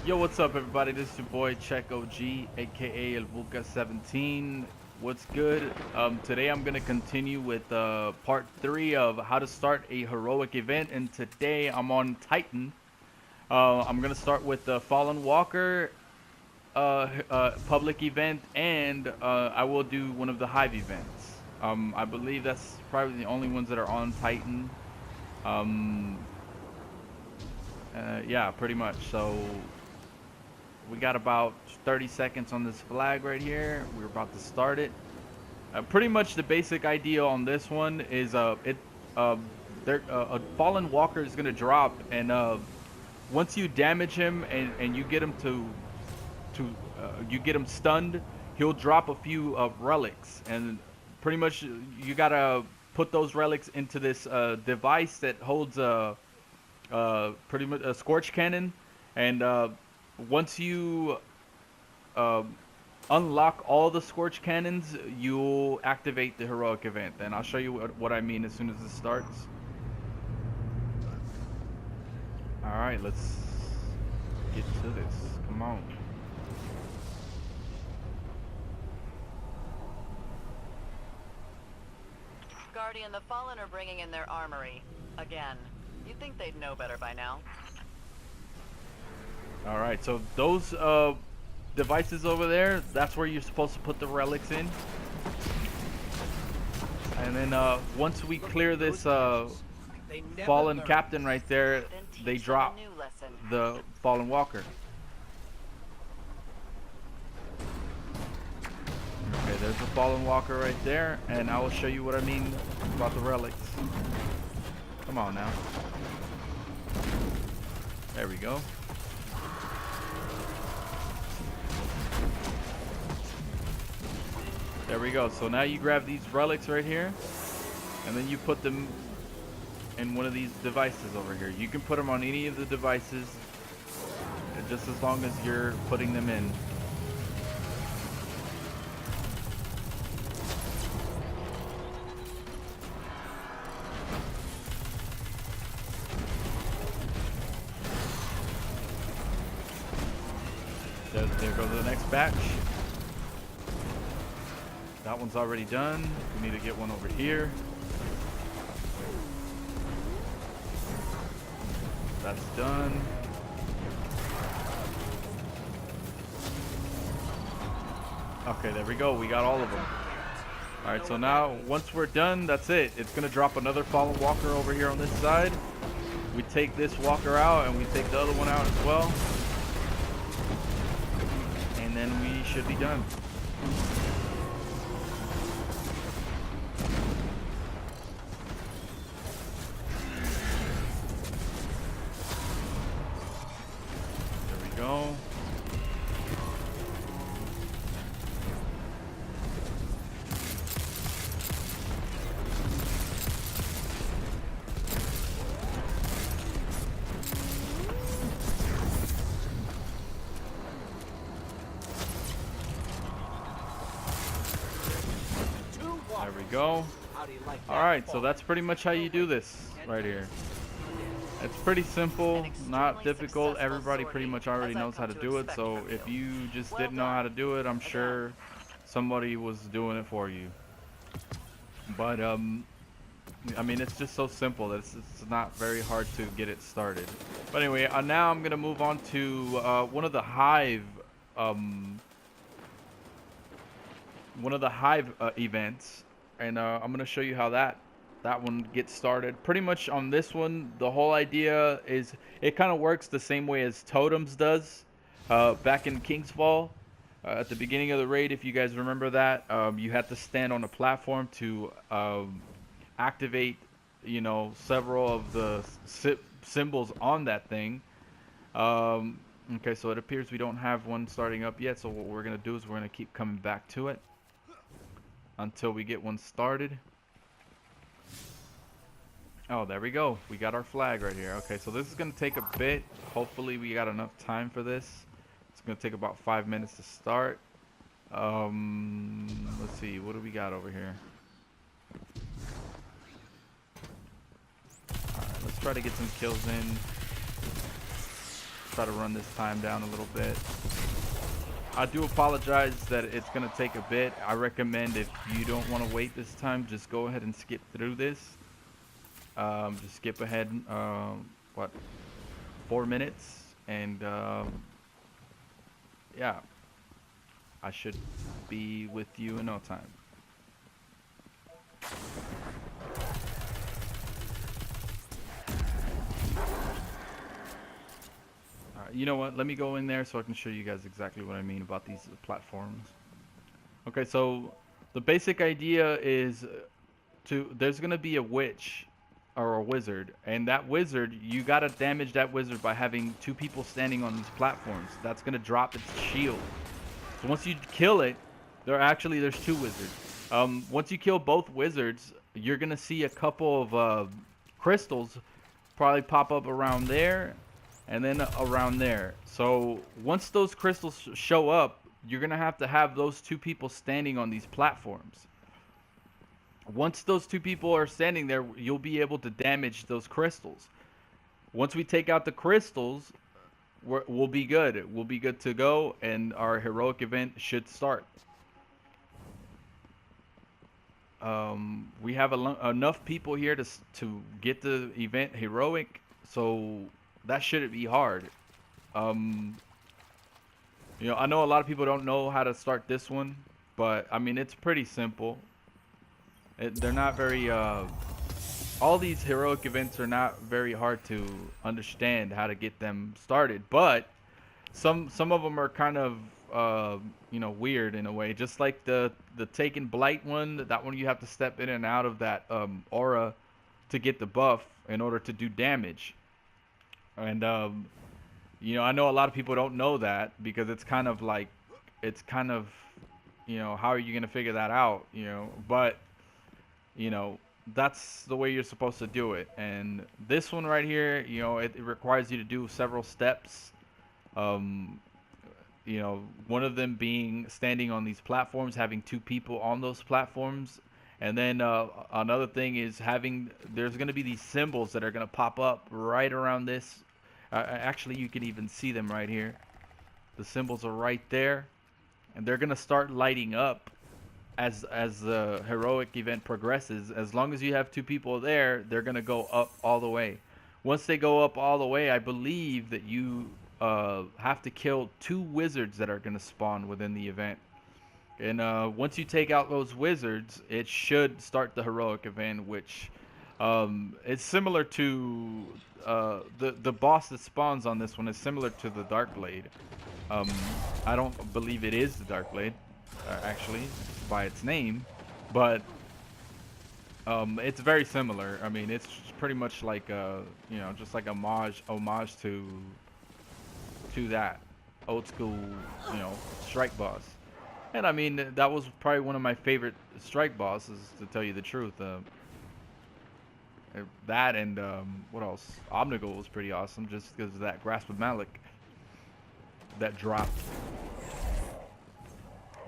Yo, what's up, everybody? This is your boy Check OG, aka El Buca 17. What's good? Today I'm gonna continue with part 3 of how to start a heroic event, and today I'm on Titan. I'm gonna start with the Fallen Walker public event, and I will do one of the Hive events. I believe that's probably the only ones that are on Titan. Um, yeah, pretty much. So we got about 30 seconds on this flag right here. We're about to start it. Pretty much the basic idea on this one is uh, a fallen walker is gonna drop, and once you damage him and you get him to you get him stunned, he'll drop a few relics, and pretty much you gotta put those relics into this device that holds pretty much a scorch cannon, and once you uh, unlock all the scorch cannons, you'll activate the heroic event. And I'll show you what I mean as soon as this starts. All right, let's get to this. Come on. Guardian, the Fallen are bringing in their armory. Again. You'd think they'd know better by now. All right, so those devices over there, that's where you're supposed to put the relics in. And then once we clear this fallen captain right there, they drop the fallen walker. Okay, there's the fallen walker right there, and I will show you what I mean about the relics. Come on now. There we go. There we go. So now you grab these relics right here, and then you put them in one of these devices over here. You can put them on any of the devices, just as long as you're putting them in. There goes the next batch. That one's already done. We need to get one over here. That's done. Okay, there we go. We got all of them. Alright, so now once we're done, that's it. It's going to drop another fallen walker over here on this side. We take this walker out, and we take the other one out as well. And then we should be done. There we go. There we go. Alright, so that's pretty much how you do this right here. It's pretty simple, not difficult. Everybody pretty much already knows how to do it, so if you just didn't know how to do it, I'm sure somebody was doing it for you. But I mean, it's just so simple that it's not very hard to get it started. But anyway, now I'm gonna move on to one of the hive events, and I'm gonna show you how that one gets started. Pretty much on this one, the whole idea is it kind of works the same way as Totems does back in Kingsfall. At the beginning of the raid, if you guys remember that, you had to stand on a platform to activate, you know, several of the symbols on that thing. Okay, so it appears we don't have one starting up yet, so what we're gonna do is we're gonna keep coming back to it until we get one started. Oh, there we go. We got our flag right here. Okay, so this is gonna take a bit. Hopefully we got enough time for this. It's gonna take about 5 minutes to start. Let's see, what do we got over here? Alright, let's try to get some kills in. try to run this time down a little bit. I do apologize that it's going to take a bit. I recommend if you don't want to wait this time, just go ahead and skip through this. Just skip ahead, what, 4 minutes, and yeah, I should be with you in no time. Alright, you know what? Let me go in there so I can show you guys exactly what I mean about these platforms. Okay, so the basic idea is there's gonna be a witch or a wizard, and that wizard, you gotta damage that wizard by having 2 people standing on these platforms. That's gonna drop its shield. So once you kill it, there's 2 wizards. Once you kill both wizards, you're gonna see a couple of crystals probably pop up around there and then around there. So once those crystals show up, you're gonna have to have those 2 people standing on these platforms. Once those 2 people are standing there, you'll be able to damage those crystals. Once we take out the crystals, we'll be good. We'll be good to go, and our heroic event should start. We have enough people here to get the event heroic, so that shouldn't be hard. You know, I know a lot of people don't know how to start this one, but I mean, it's pretty simple. They're not very, all these heroic events are not very hard to understand how to get them started, but some of them are kind of, you know, weird in a way. Just like the Taken Blight one, that one you have to step in and out of that aura to get the buff in order to do damage. And, you know, I know a lot of people don't know that because it's kind of like, you know, how are you going to figure that out, you know, but you know, that's the way you're supposed to do it. And this one right here, you know, it requires you to do several steps. You know, one of them being standing on these platforms, having 2 people on those platforms. And then another thing is there's going to be these symbols that are going to pop up right around this. Actually, you can even see them right here. The symbols are right there. And they're going to start lighting up as the heroic event progresses. As long as you have 2 people there, they're gonna go up all the way. Once they go up all the way, I believe that you have to kill 2 wizards that are gonna spawn within the event. And once you take out those wizards, it should start the heroic event, which is similar to the boss that spawns on this one is similar to the Darkblade. I don't believe it is the Darkblade, actually, by its name, but it's very similar. I mean, it's pretty much like you know, just like a homage to that old school, you know, strike boss. And I mean, that was probably one of my favorite strike bosses, to tell you the truth. That and what else? Omnigul was pretty awesome, just because of that Grasp of Malik that dropped.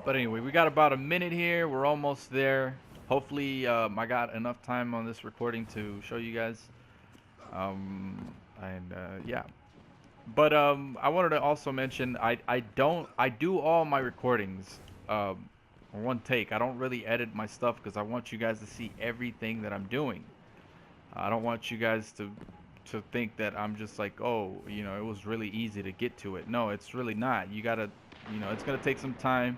But anyway, we got about a minute here. We're almost there. Hopefully, I got enough time on this recording to show you guys. Yeah. But I wanted to also mention I do all my recordings one take. I don't really edit my stuff because I want you guys to see everything that I'm doing. I don't want you guys to think that I'm just like, oh, you know, it was really easy to get to it. No, it's really not. You gotta, you know, it's gonna take some time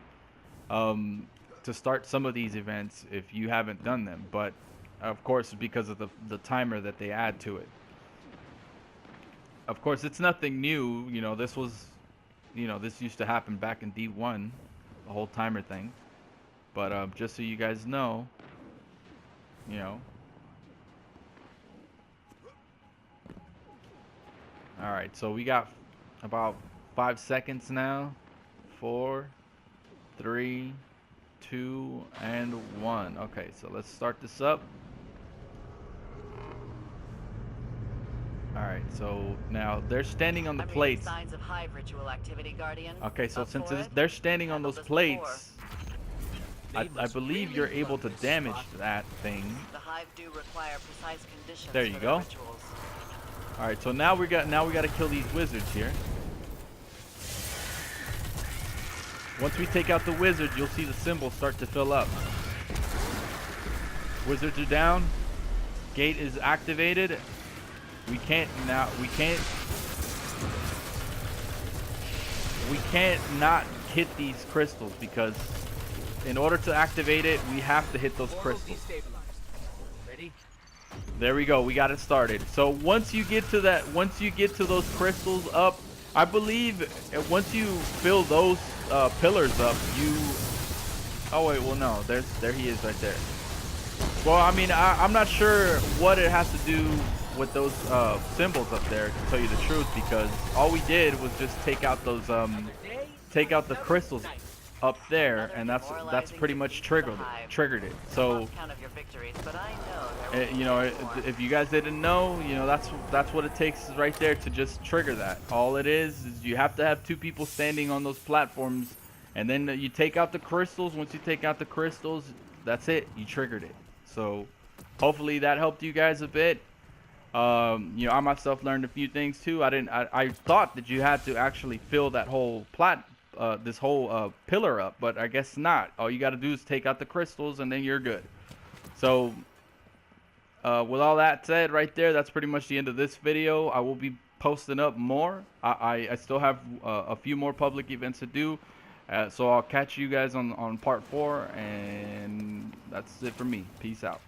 to start some of these events if you haven't done them, but of course, because of the timer that they add to it. Of course, it's nothing new. You know, this used to happen back in D1, the whole timer thing. But just so you guys know, you know. All right, so we got about 5 seconds now. 4, 3, 2, and 1. Okay, so let's start this up. All right, so now they're standing on the plates. Signs of hive ritual activity, Guardian. Okay, so since they're standing on those plates, I believe you're able to damage that thing. The hive do require precise conditions. There you go. All right, so now we got to kill these wizards here. Once we take out the wizard, you'll see the symbol start to fill up. Wizards are down. Gate is activated. We can't not hit these crystals, because in order to activate it, we have to hit those crystals. Ready? There we go. We got it started. So once you get to those crystals up, I believe once you fill those pillars up, oh wait, well no, there he is right there. Well, I mean, I'm not sure what it has to do with those symbols up there, to tell you the truth, because all we did was just take out the crystals up there, and that's pretty much triggered it. So you know, if you guys didn't know, you know, that's what it takes right there to just trigger that. All it is you have to have 2 people standing on those platforms, and then you take out the crystals. Once you take out the crystals, that's it, you triggered it. So hopefully that helped you guys a bit. You know, I myself learned a few things too. I thought that you had to actually fill that whole this whole pillar up, but I guess not. All you got to do is take out the crystals, and then you're good. So with all that said right there, that's pretty much the end of this video. I will be posting up more. I still have a few more public events to do. So I'll catch you guys on part 4, and that's it for me. Peace out.